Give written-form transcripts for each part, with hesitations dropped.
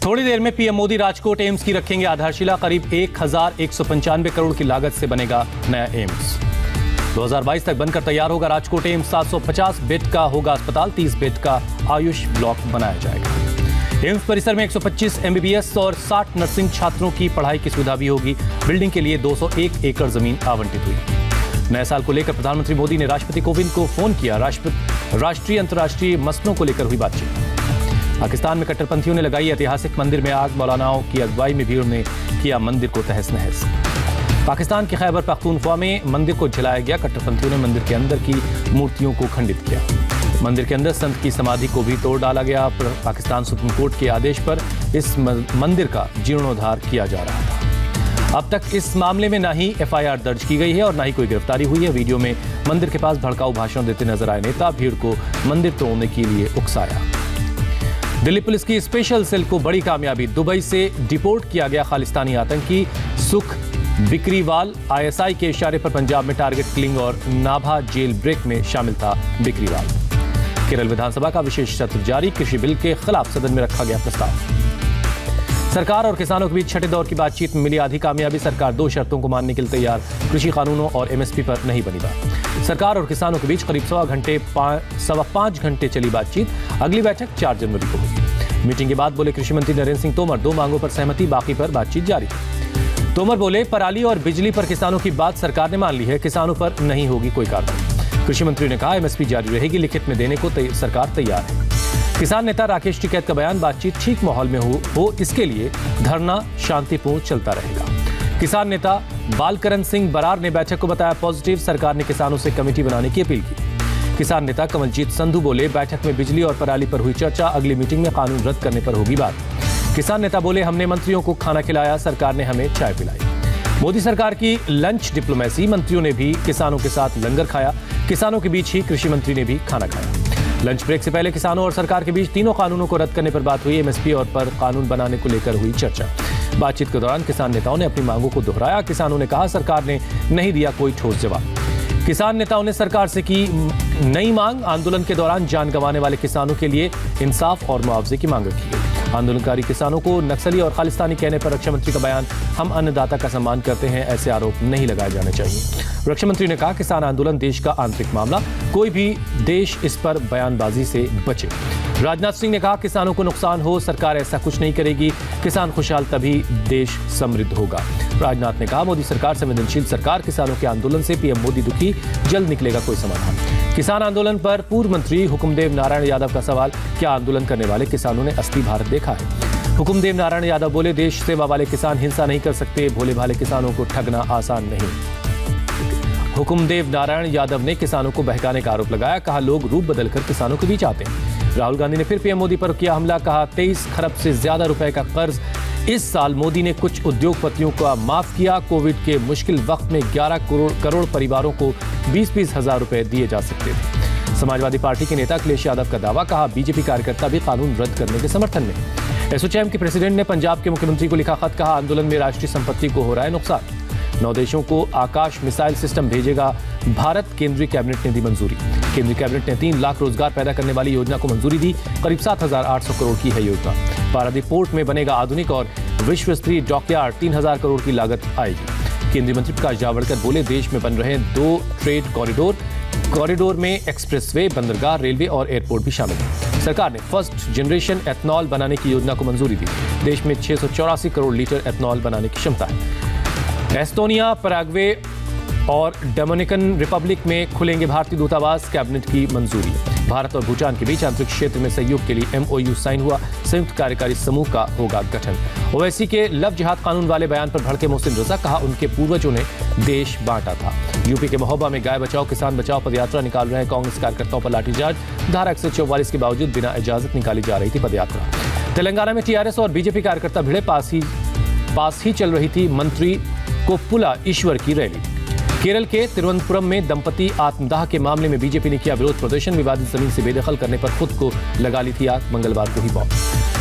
थोड़ी देर में PM Modi Rajkot AIIMS की रखेंगे आधारशिला। करीब 1195 करोड़ की लागत से बनेगा नया एम्स। 2022 तक बनकर तैयार होगा राजकोट एम्स। 750 बेड का होगा अस्पताल, 30 बेड का आयुष ब्लॉक बनाया जाएगा। एम्स परिसर में 125 एमबीबीएस और 60 नर्सिंग छात्रों की पढ़ाई की सुविधा भी होगी। बिल्डिंग के लिए 201 एकड़ जमीन आवंटित हुई। नए साल को लेकर प्रधानमंत्री मोदी ने राष्ट्रपति कोविंद को फोन किया। राष्ट्रीय अंतर्राष्ट्रीय मसलों को लेकर हुई बातचीत। पाकिस्तान में कट्टरपंथियों ने लगाई ऐतिहासिक मंदिर में आग। मौलानाओं की अगुवाई में भीड़ ने किया मंदिर को तहस नहस। पाकिस्तान के खैबर पख्तूनख्वा में मंदिर को जलाया गया। कट्टरपंथियों ने मंदिर के अंदर की मूर्तियों को खंडित किया। मंदिर के अंदर संत की समाधि को भी तोड़ डाला गया। पाकिस्तान सुप्रीम कोर्ट के आदेश पर इस मंदिर का जीर्णोद्धार किया जा रहा था। अब तक इस मामले में ना ही एफआईआर दर्ज की गई है और ना ही कोई गिरफ्तारी हुई है। वीडियो में मंदिर के पास भड़काऊ भाषण देते नजर आए नेता भीड़ को मंदिर तोड़ने के लिए उकसाया। दिल्ली पुलिस की स्पेशल सेल को बड़ी कामयाबी। दुबई से डिपोर्ट किया गया खालिस्तानी आतंकी सुख बिकरीवाल। आईएसआई के इशारे पर पंजाब में टारगेट किलिंग और नाभा जेल ब्रेक में शामिल था बिकरीवाल। केरल विधानसभा का विशेष सत्र जारी। कृषि बिल के खिलाफ सदन में रखा गया प्रस्ताव। सरकार और किसानों के बीच छठे दौर की बातचीत में मिली आधी कामयाबी। सरकार 2 शर्तों को मानने के लिए तैयार। कृषि कानूनों और एमएसपी पर नहीं बनी बात। सरकार और किसानों के बीच करीब 5.25 घंटे चली बातचीत। अगली बैठक 4 जनवरी को होगी। मीटिंग के बाद बोले कृषि मंत्री नरेंद्र सिंह तोमर, 2 मांगों पर सहमति, बाकी पर बातचीत जारी। तोमर बोले पराली और बिजली पर किसानों की बात सरकार ने मान ली है, किसानों पर नहीं होगी कोई कार्रवाई। कृषि मंत्री ने कहा एमएसपी जारी रहेगी, लिखित में देने को सरकार तैयार है। किसान नेता राकेश टिकैत का बयान, बातचीत ठीक माहौल में हो इसके लिए धरना शांतिपूर्ण चलता रहेगा। किसान नेता बालकरण सिंह बरार ने बैठक को बताया पॉजिटिव। सरकार ने किसानों से कमेटी बनाने की अपील की। किसान नेता कमलजीत संधू बोले बैठक में बिजली और पराली पर हुई चर्चा, अगली मीटिंग में कानून रद्द करने पर होगी बात। किसान नेता बोले हमने मंत्रियों को खाना खिलाया, सरकार ने हमें चाय पिलाई। मोदी सरकार की लंच डिप्लोमेसी। मंत्रियों ने भी किसानों के साथ लंगर खाया। किसानों के बीच ही कृषि मंत्री ने भी खाना खाया। लंच ब्रेक से पहले किसानों और सरकार के बीच तीनों कानूनों को रद्द करने पर बात हुई। एमएसपी और पर कानून बनाने को लेकर हुई चर्चा। बातचीत के दौरान किसान नेताओं ने अपनी मांगों को दोहराया। किसानों ने कहा सरकार ने नहीं दिया कोई ठोस जवाब। किसान नेताओं ने सरकार से की नई मांग। आंदोलन के दौरान जान गंवाने वाले किसानों के लिए इंसाफ और मुआवजे की मांग रखी गई। आंदोलनकारी किसानों को नक्सली और खालिस्तानी कहने पर रक्षा मंत्री का बयान, हम अन्नदाता का सम्मान करते हैं, ऐसे आरोप नहीं लगाए जाने चाहिए। रक्षा मंत्री ने कहा किसान आंदोलन देश का आंतरिक मामला, कोई भी देश इस पर बयानबाजी से बचे। राजनाथ सिंह ने कहा किसानों को नुकसान हो, सरकार ऐसा कुछ नहीं करेगी। किसान खुशहाल तभी देश समृद्ध होगा। राजनाथ ने कहा मोदी सरकार संवेदनशील सरकार। किसानों के आंदोलन से पीएम मोदी दुखी, जल्द निकलेगा कोई समाधान। किसान आंदोलन पर पूर्व मंत्री हुकुमदेव नारायण यादव का सवाल, क्या आंदोलन करने वाले किसानों ने असली भारत देखा है? हुकुमदेव नारायण यादव बोले देश सेवा वाले किसान हिंसा नहीं कर सकते, भोले भाले किसानों को ठगना आसान नहीं। हुकुमदेव नारायण यादव ने किसानों को बहकाने का आरोप लगाया। कहा लोग रूप बदलकर किसानों के बीच आते हैं। राहुल गांधी ने फिर पीएम मोदी पर किया हमला। कहा 23 खरब से ज्यादा रुपए का कर्ज इस साल मोदी ने कुछ उद्योगपतियों को माफ किया। कोविड के मुश्किल वक्त में 11 करोड़ परिवारों को 20-20 हजार रुपए दिए जा सकते थे। समाजवादी पार्टी के नेता अखिलेश यादव का दावा। कहा बीजेपी कार्यकर्ता भी कानून रद्द करने के समर्थन में। एसोचैम के प्रेसिडेंट ने पंजाब के मुख्यमंत्री को लिखा खत। कहा आंदोलन में राष्ट्रीय संपत्ति को हो रहा है नुकसान। 9 देशों को आकाश मिसाइल सिस्टम भेजेगा भारत। केंद्रीय कैबिनेट ने दी मंजूरी। केंद्रीय कैबिनेट ने 3 लाख रोजगार पैदा करने वाली योजना को मंजूरी दी। करीब 7,800 करोड़ की है योजना। पारादीप पोर्ट में बनेगा आधुनिक और विश्व स्तरीय डॉकयार्ड। 3,000 करोड़ की लागत आएगी। केंद्रीय मंत्री प्रकाश जावड़ेकर बोले देश में बन रहे 2 ट्रेड कॉरिडोर में एक्सप्रेसवे, बंदरगाह, रेलवे और एयरपोर्ट भी शामिल है। सरकार ने फर्स्ट जनरेशन एथनॉल बनाने की योजना को मंजूरी दी। देश में 684 करोड़ लीटर एथनॉल बनाने की क्षमता है। एस्टोनिया, पैराग्वे और डोमिनिकन रिपब्लिक में खुलेंगे भारतीय दूतावास। कैबिनेट की मंजूरी। भारत और भूटान के बीच आंतरिक क्षेत्र में सहयोग के लिए MOU साइन हुआ। संयुक्त कार्यकारी समूह का होगा गठन। ओवैसी के लव जिहाद कानून वाले बयान पर भड़के मोहसिन रजा। कहा उनके पूर्वजों ने देश बांटा था। यूपी के महोबा में गाय बचाओ किसान बचाओ पदयात्रा निकाल रहे कांग्रेस कार्यकर्ताओं पर लाठीचार्ज। धारा 144 के बावजूद बिना इजाजत निकाली जा रही थी पदयात्रा। तेलंगाना में टीआरएस और बीजेपी कार्यकर्ता भिड़े। पास ही चल रही थी मंत्री कोप्पुला ईश्वर की रैली। केरल के तिरुवनंतपुरम में दंपति आत्मदाह के मामले में बीजेपी ने किया विरोध प्रदर्शन। विवादित जमीन से बेदखल करने पर खुद को लगा ली थी आग। मंगलवार को ही मौत।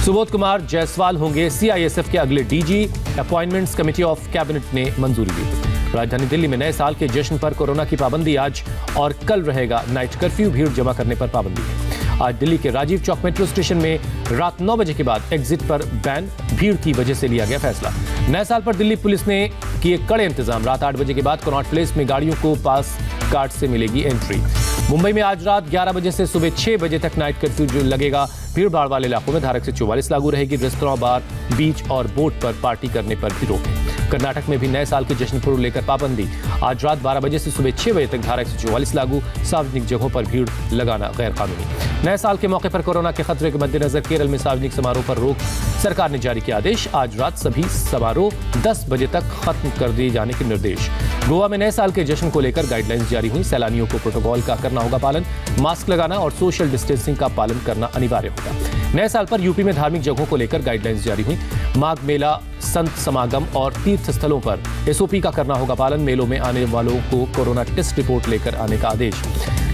सुबोध कुमार जायसवाल होंगे सीआईएसएफ के अगले DG. Appointments committee of cabinet ने मंजूरी दी। राजधानी दिल्ली में नए साल के जश्न पर कोरोना की पाबंदी। आज और कल रहेगा नाइट कर्फ्यू। भीड़ जमा करने पर पाबंदी है। आज दिल्ली के राजीव चौक मेट्रो स्टेशन में रात 9 बजे के बाद एग्जिट पर बैन, भीड़ की वजह से लिया गया फैसला। नए साल पर दिल्ली पुलिस ने किए कड़े इंतजाम। रात 8 बजे के बाद कनॉट प्लेस में गाड़ियों को पास कार्ड से मिलेगी एंट्री। मुंबई में आज रात 11 बजे से सुबह 6 बजे तक नाइट कर्फ्यू लगेगा। भीड़ भाड़ वाले इलाकों में धारा 144 लागू रहेगी। रेस्तरां, बार, बीच और बोट पर पार्टी करने पर भी रोक है। कर्नाटक में भी नए साल के जश्न को लेकर पाबंदी। आज रात 12 बजे से सुबह 6 बजे तक धारा 144 लागू। सार्वजनिक जगहों पर भीड़ लगाना गैर कानूनी। नए साल के मौके पर कोरोना के खतरे के मद्देनजर केरल में सार्वजनिक समारोह पर रोक। सरकार ने जारी किया आदेश। आज रात सभी समारोह 10 बजे तक खत्म कर दिए जाने के निर्देश। गोवा में नए साल के जश्न को लेकर गाइडलाइंस जारी हुई। सैलानियों को प्रोटोकॉल का करना होगा पालन। मास्क लगाना और सोशल डिस्टेंसिंग का पालन करना अनिवार्य होगा। नए साल पर यूपी में धार्मिक जगहों को लेकर गाइडलाइंस जारी हुई। माघ मेला, संत समागम और तीर्थ स्थलों पर एसओपी का करना होगा पालन। मेलों में आने वालों को कोरोना टेस्ट रिपोर्ट लेकर आने का आदेश।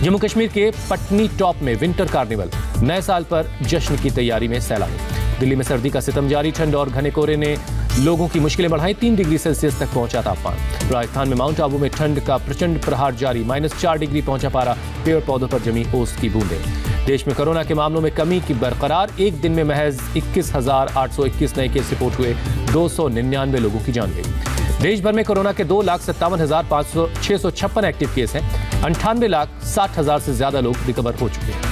जम्मू कश्मीर के पटनी टॉप में विंटर कार्निवल। नए साल पर जश्न की तैयारी में सैलानी। दिल्ली में सर्दी का सितम जारी। ठंड और घने कोहरे ने लोगों की मुश्किलें बढ़ाई। 3 डिग्री सेल्सियस तक पहुंचा तापमान। राजस्थान में माउंट आबू में ठंड का प्रचंड प्रहार जारी। -4 डिग्री पहुंचा पारा। पेड़ पौधों पर जमी ओस की बूंदें। देश में कोरोना के मामलों में कमी की बरकरार। एक दिन में महज 21,821 नए केस रिपोर्ट हुए। 299 लोगों की जान गई। देश भर में कोरोना के 2,57,656 एक्टिव केस हैं। 98,60,000 से ज्यादा लोग रिकवर हो चुके हैं।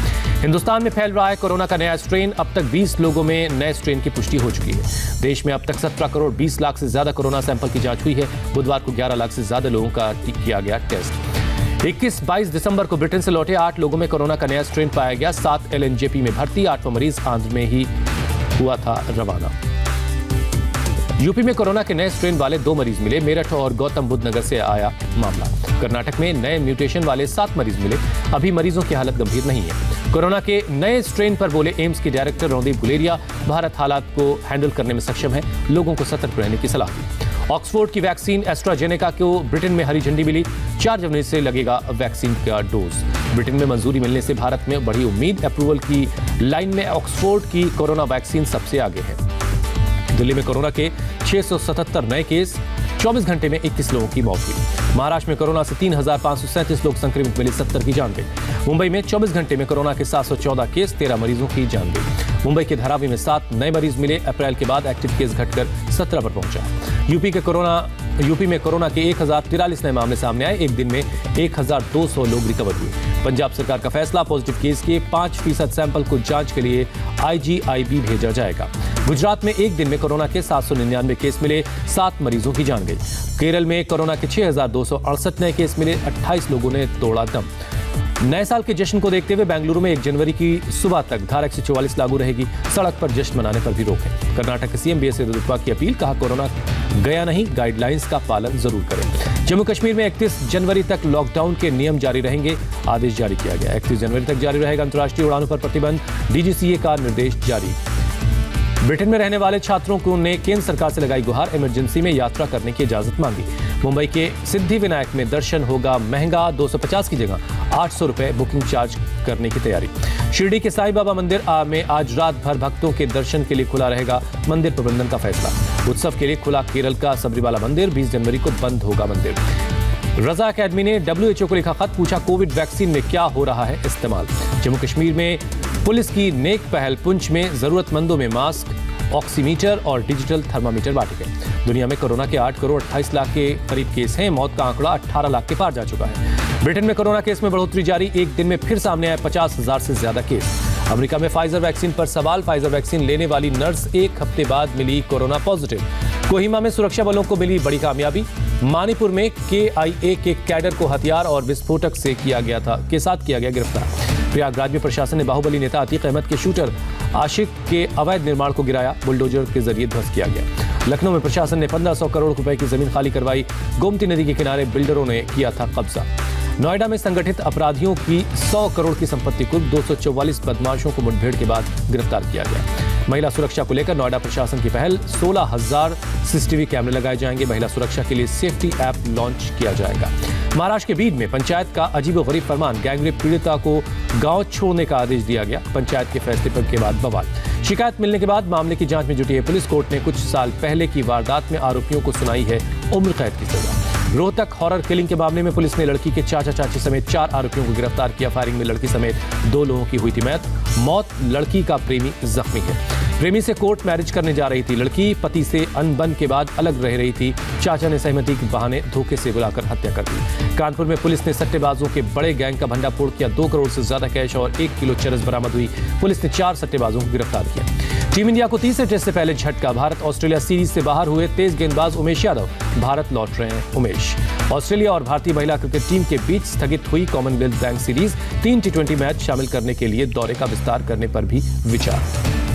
हिंदुस्तान में फैल रहा है कोरोना का नया स्ट्रेन। अब तक 20 लोगों में नए स्ट्रेन की पुष्टि हो चुकी है। देश में अब तक 17 करोड़ 20 लाख से ज्यादा कोरोना सैंपल की जांच हुई है। बुधवार को 11 लाख से ज्यादा लोगों का किया गया टेस्ट। 21-22 दिसंबर को ब्रिटेन से लौटे 8 लोगों में कोरोना का नया स्ट्रेन पाया गया। 7 एलएनजेपी में भर्ती। 8वां मरीज आंध्र में ही हुआ था रवाना। यूपी में कोरोना के नए स्ट्रेन वाले 2 मरीज मिले। मेरठ और गौतम बुद्ध नगर से आया मामला। कर्नाटक में नए म्यूटेशन वाले 7 मरीज मिले। अभी मरीजों की हालत गंभीर नहीं है। कोरोना के नए स्ट्रेन पर बोले एम्स के डायरेक्टर रणदीप गुलेरिया। भारत हालात को हैंडल करने में सक्षम है। लोगों को सतर्क रहने की सलाह दी। ऑक्सफोर्ड की वैक्सीन एस्ट्राजेनेका को ब्रिटेन में हरी झंडी मिली। 4 जनवरी से लगेगा वैक्सीन का डोज। ब्रिटेन में मंजूरी मिलने से भारत में बढ़ी उम्मीद। अप्रूवल की लाइन में ऑक्सफोर्ड की कोरोना वैक्सीन सबसे आगे है। दिल्ली में कोरोना के 677 नए केस। 24 घंटे में 21 लोगों की मौत हुई। महाराष्ट्र में कोरोना से 3,537 लोग संक्रमित मिले। 70 की जान गई। मुंबई में 24 घंटे में कोरोना के 714 केस। 13 मरीजों की जान गई। मुंबई के धारावी में 7 नए मरीज मिले। अप्रैल के बाद एक्टिव केस घटकर 17 पर पहुंचा। यूपी में कोरोना के 1,043 नए मामले सामने आए। एक दिन में 1,200 लोग रिकवर हुए। पंजाब सरकार का फैसला। पॉजिटिव केस के 5% सैंपल को जांच के लिए IGIB भेजा जाएगा। गुजरात में एक दिन में कोरोना के 799 केस मिले। 7 मरीजों की जान गई। केरल में कोरोना के 6,268 नए केस मिले। 28 लोगों ने तोड़ा दम। नए साल के जश्न को देखते हुए बेंगलुरु में 1 जनवरी की सुबह तक धारा 144 लागू रहेगी। सड़क पर जश्न मनाने पर भी रोक है। कर्नाटक के सीएम BS येदियुरप्पा की अपील। कहा कोरोना गया नहीं, गाइडलाइंस का पालन जरूर करें। जम्मू कश्मीर में 31 जनवरी तक लॉकडाउन के नियम जारी रहेंगे। आदेश जारी किया गया। 31 जनवरी तक जारी रहेगा अंतर्राष्ट्रीय उड़ानों पर प्रतिबंध। DGCA का निर्देश जारी। ब्रिटेन में रहने वाले छात्रों को ने केंद्र सरकार से लगाई गुहार। इमरजेंसी में यात्रा करने की इजाजत मांगी। मुंबई के सिद्धि विनायक में दर्शन होगा महंगा। 250 की जगह 800 रुपए बुकिंग चार्ज करने की तैयारी। शिरडी के साईं बाबा मंदिर में आज रात भर भक्तों के दर्शन के लिए खुला रहेगा। मंदिर प्रबंधन का फैसला। उत्सव के लिए खुला केरल का सबरीमाला मंदिर। 20 जनवरी को बंद होगा मंदिर। रजा अकेडमी ने WHO को लिखा खत। पूछा कोविड वैक्सीन में क्या हो रहा है इस्तेमाल। जम्मू कश्मीर में पुलिस की नेक पहल। पुंछ में जरूरतमंदों में मास्क, ऑक्सीमीटर और डिजिटल थर्मामीटर बांटे गए। दुनिया में कोरोना के 8 करोड़ 28 लाख के करीब केस हैं। मौत का आंकड़ा 18 लाख के पार जा चुका है। ब्रिटेन में कोरोना केस में बढ़ोतरी जारी। एक दिन में फिर सामने आए 50,000 से ज्यादा केस। अमेरिका में फाइजर वैक्सीन पर सवाल। फाइजर वैक्सीन लेने वाली नर्स 1 हफ्ते बाद मिली कोरोना पॉजिटिव। कोहिमा में सुरक्षा बलों को मिली बड़ी कामयाबी। मणिपुर में KIA के कैडर को हथियार और विस्फोटक से किया गया गिरफ्तार। प्रयागराज में प्रशासन ने बाहुबली नेता अतीक अहमद के शूटर आशिक के अवैध निर्माण को गिराया। बुलडोजर के जरिए ध्वस्त किया गया। लखनऊ में प्रशासन ने 1500 करोड़ रुपए की जमीन खाली करवाई। गोमती नदी के किनारे बिल्डरों ने किया था कब्जा। नोएडा में संगठित अपराधियों की 100 करोड़ की संपत्ति कुर्क। 244 बदमाशों को मुठभेड़ के बाद गिरफ्तार किया गया। महिला सुरक्षा को लेकर नोएडा प्रशासन की पहल। 16,000 CCTV कैमरे लगाए जाएंगे। महिला सुरक्षा के लिए सेफ्टी ऐप लॉन्च किया जाएगा। महाराष्ट्र के बीड में पंचायत का अजीबोगरीब फरमान। गैंगरेप पीड़िता को गांव छोड़ने का आदेश दिया गया। पंचायत के फैसले पर के बाद बवाल। शिकायत मिलने के बाद मामले की जांच में जुटी है पुलिस। कोर्ट ने कुछ साल पहले की वारदात में आरोपियों को सुनाई है उम्र कैद की सजा। रोहतक हॉरर किलिंग के मामले में पुलिस ने लड़की के चाचा चाची समेत 4 आरोपियों को गिरफ्तार किया। फायरिंग में लड़की समेत 2 लोगों की हुई थी मौत। लड़की का प्रेमी जख्मी है। प्रेमी से कोर्ट मैरिज करने जा रही थी लड़की। पति से अनबन के बाद अलग रह रही थी। चाचा ने सहमति के बहाने धोखे से बुलाकर हत्या कर दी। कानपुर में पुलिस ने सट्टेबाजों के बड़े गैंग का भंडाफोड़ किया। 2 करोड़ से ज्यादा कैश और 1 किलो चरस बरामद हुई। पुलिस ने 4 सट्टेबाजों को गिरफ्तार किया। टीम इंडिया को तीसरे टेस्ट से पहले झटका। भारत ऑस्ट्रेलिया सीरीज से बाहर हुए तेज गेंदबाज उमेश यादव भारत लौट रहे हैं। उमेश। ऑस्ट्रेलिया और भारतीय महिला क्रिकेट टीम के बीच स्थगित हुई Commonwealth bank series. 3 T20 match शामिल करने के लिए दौरे का विस्तार करने पर भी विचार।